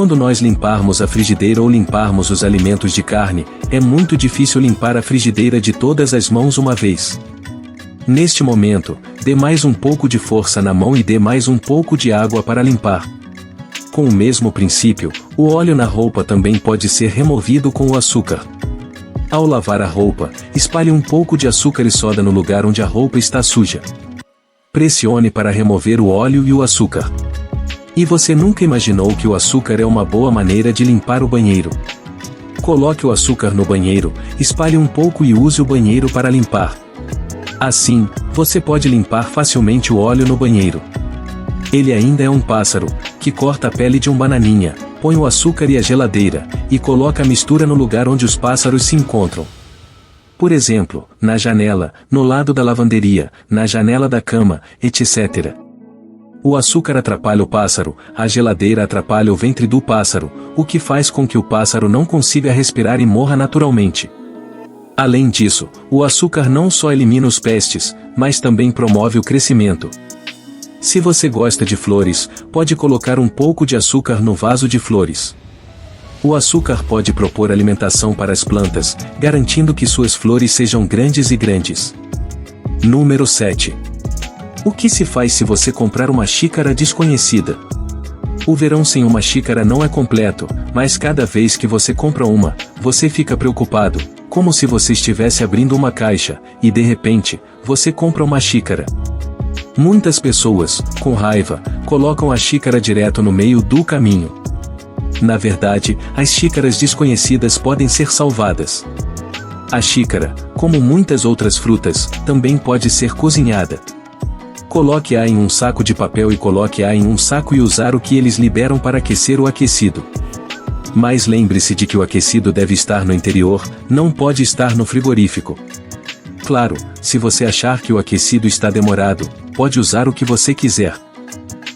Quando nós limparmos a frigideira ou limparmos os alimentos de carne, é muito difícil limpar a frigideira de todas as mãos uma vez. Neste momento, dê mais um pouco de força na mão e dê mais um pouco de água para limpar. Com o mesmo princípio, o óleo na roupa também pode ser removido com o açúcar. Ao lavar a roupa, espalhe um pouco de açúcar e soda no lugar onde a roupa está suja. Pressione para remover o óleo e o açúcar. E você nunca imaginou que o açúcar é uma boa maneira de limpar o banheiro? Coloque o açúcar no banheiro, espalhe um pouco e use o banheiro para limpar. Assim, você pode limpar facilmente o óleo no banheiro. Ele ainda é um pássaro, que corta a pele de um bananinha, põe o açúcar e a geladeira, e coloca a mistura no lugar onde os pássaros se encontram. Por exemplo, na janela, no lado da lavanderia, na janela da cama, etc. O açúcar atrapalha o pássaro, a geladeira atrapalha o ventre do pássaro, o que faz com que o pássaro não consiga respirar e morra naturalmente. Além disso, o açúcar não só elimina os pestes, mas também promove o crescimento. Se você gosta de flores, pode colocar um pouco de açúcar no vaso de flores. O açúcar pode propor alimentação para as plantas, garantindo que suas flores sejam grandes e grandes. Número 7. O que se faz se você comprar uma xícara desconhecida? O verão sem uma xícara não é completo, mas cada vez que você compra uma, você fica preocupado, como se você estivesse abrindo uma caixa, e de repente, você compra uma xícara. Muitas pessoas, com raiva, colocam a xícara direto no meio do caminho. Na verdade, as xícaras desconhecidas podem ser salvadas. A xícara, como muitas outras frutas, também pode ser cozinhada. Coloque-a em um saco de papel e coloque-a em um saco e usar o que eles liberam para aquecer o aquecido. Mas lembre-se de que o aquecido deve estar no interior, não pode estar no frigorífico. Claro, se você achar que o aquecido está demorado, pode usar o que você quiser.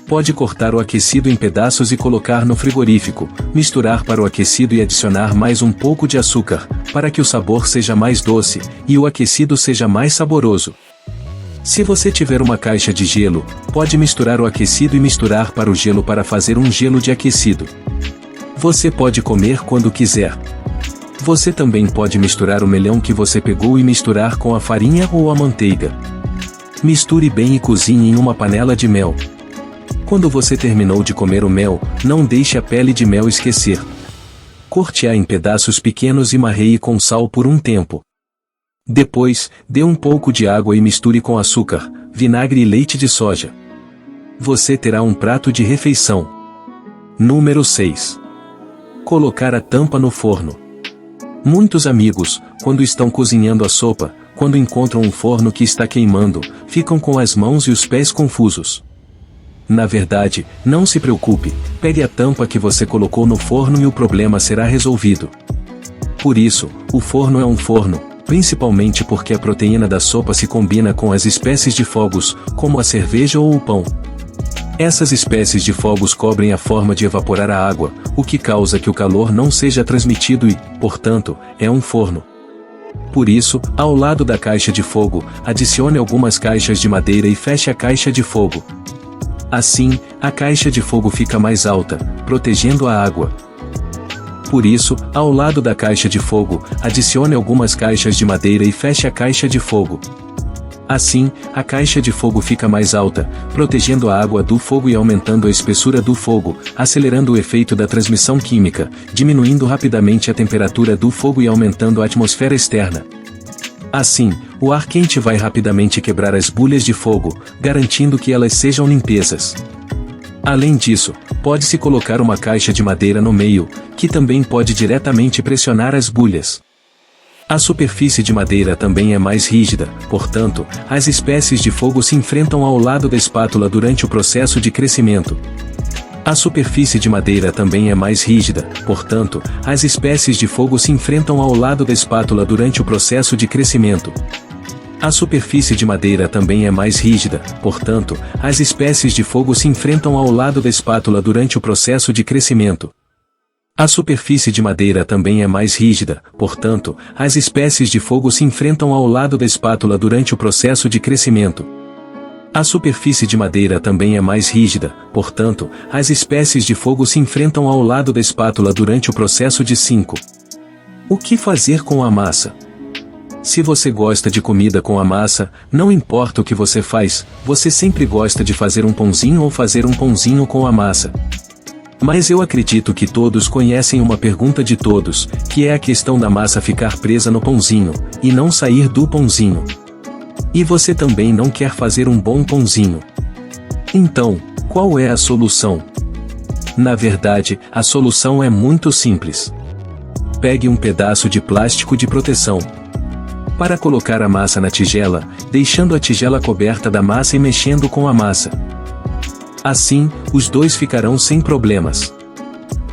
Pode cortar o aquecido em pedaços e colocar no frigorífico, misturar para o aquecido e adicionar mais um pouco de açúcar, para que o sabor seja mais doce, e o aquecido seja mais saboroso. Se você tiver uma caixa de gelo, pode misturar o aquecido e misturar para o gelo para fazer um gelo de aquecido. Você pode comer quando quiser. Você também pode misturar o melão que você pegou e misturar com a farinha ou a manteiga. Misture bem e cozinhe em uma panela de mel. Quando você terminou de comer o mel, não deixe a pele de mel esquecer. Corte-a em pedaços pequenos e marreie com sal por um tempo. Depois, dê um pouco de água e misture com açúcar, vinagre e leite de soja. Você terá um prato de refeição. Número 6. Colocar a tampa no forno. Muitos amigos, quando estão cozinhando a sopa, quando encontram um forno que está queimando, ficam com as mãos e os pés confusos. Na verdade, não se preocupe, pegue a tampa que você colocou no forno e o problema será resolvido. Por isso, o forno é um forno, principalmente porque a proteína da sopa se combina com as espécies de fogos, como a cerveja ou o pão. Essas espécies de fogos cobrem a forma de evaporar a água, o que causa que o calor não seja transmitido e, portanto, é um forno. Por isso, ao lado da caixa de fogo, adicione algumas caixas de madeira e feche a caixa de fogo. Assim, a caixa de fogo fica mais alta, protegendo a água. Por isso, ao lado da caixa de fogo, adicione algumas caixas de madeira e feche a caixa de fogo. Assim, a caixa de fogo fica mais alta, protegendo a água do fogo e aumentando a espessura do fogo, acelerando o efeito da transmissão química, diminuindo rapidamente a temperatura do fogo e aumentando a atmosfera externa. Assim, o ar quente vai rapidamente quebrar as bolhas de fogo, garantindo que elas sejam limpezas. Além disso, pode-se colocar uma caixa de madeira no meio, que também pode diretamente pressionar as bolhas. A superfície de madeira também é mais rígida, portanto, as espécies de fogo se enfrentam ao lado da espátula durante o processo de crescimento. A superfície de madeira também é mais rígida, portanto, as espécies de fogo se enfrentam ao lado da espátula durante o processo de crescimento. A superfície de madeira também é mais rígida, portanto, as espécies de fogo se enfrentam ao lado da espátula durante o processo de crescimento. A superfície de madeira também é mais rígida, portanto, as espécies de fogo se enfrentam ao lado da espátula durante o processo de crescimento. A superfície de madeira também é mais rígida, portanto, as espécies de fogo se enfrentam ao lado da espátula durante o processo de 5. O que fazer com a massa? Se você gosta de comida com a massa, não importa o que você faz, você sempre gosta de fazer um pãozinho ou fazer um pãozinho com a massa. Mas eu acredito que todos conhecem uma pergunta de todos, que é a questão da massa ficar presa no pãozinho, e não sair do pãozinho. E você também não quer fazer um bom pãozinho. Então, qual é a solução? Na verdade, a solução é muito simples. Pegue um pedaço de plástico de proteção. Para colocar a massa na tigela, deixando a tigela coberta da massa e mexendo com a massa. Assim, os dois ficarão sem problemas.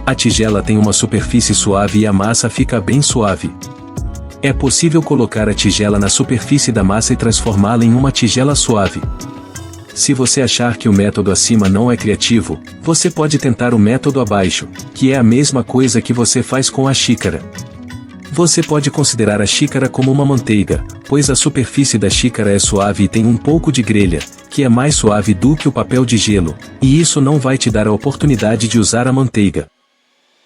A tigela tem uma superfície suave e a massa fica bem suave. É possível colocar a tigela na superfície da massa e transformá-la em uma tigela suave. Se você achar que o método acima não é criativo, você pode tentar o método abaixo, que é a mesma coisa que você faz com a xícara. Você pode considerar a xícara como uma manteiga, pois a superfície da xícara é suave e tem um pouco de grelha, que é mais suave do que o papel de gelo, e isso não vai te dar a oportunidade de usar a manteiga.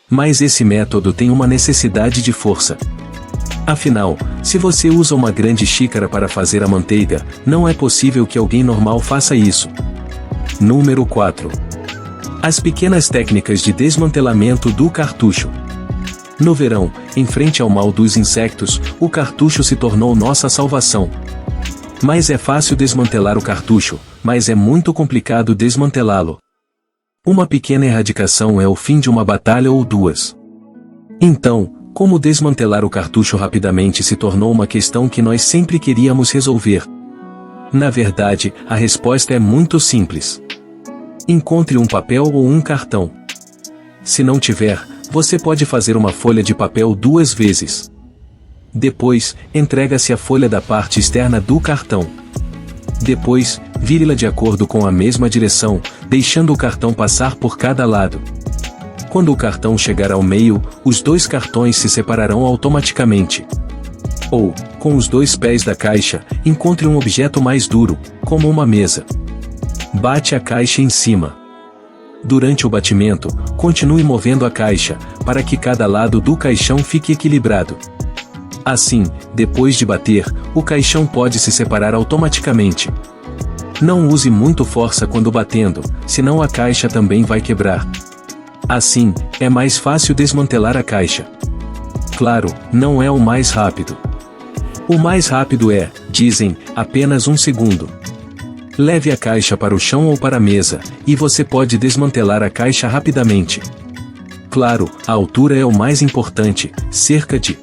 Mas esse método tem uma necessidade de força. Afinal, se você usa uma grande xícara para fazer a manteiga, não é possível que alguém normal faça isso. Número 4. As pequenas técnicas de desmantelamento do cartucho. No verão, em frente ao mal dos insetos, o cartucho se tornou nossa salvação. Mas é fácil desmantelar o cartucho, mas é muito complicado desmantelá-lo. Uma pequena erradicação é o fim de uma batalha ou duas. Então, como desmantelar o cartucho rapidamente se tornou uma questão que nós sempre queríamos resolver. Na verdade, a resposta é muito simples. Encontre um papel ou um cartão. Se não tiver, você pode fazer uma folha de papel 2 vezes. Depois, entrega-se a folha da parte externa do cartão. Depois, vire-la de acordo com a mesma direção, deixando o cartão passar por cada lado. Quando o cartão chegar ao meio, os 2 cartões se separarão automaticamente. Ou, com os 2 pés da caixa, encontre um objeto mais duro, como uma mesa. Bate a caixa em cima. Durante o batimento, continue movendo a caixa, para que cada lado do caixão fique equilibrado. Assim, depois de bater, o caixão pode se separar automaticamente. Não use muito força quando batendo, senão a caixa também vai quebrar. Assim, é mais fácil desmantelar a caixa. Claro, não é o mais rápido. O mais rápido é, dizem, apenas 1 segundo. Leve a caixa para o chão ou para a mesa, e você pode desmantelar a caixa rapidamente. Claro, a altura é o mais importante, cerca de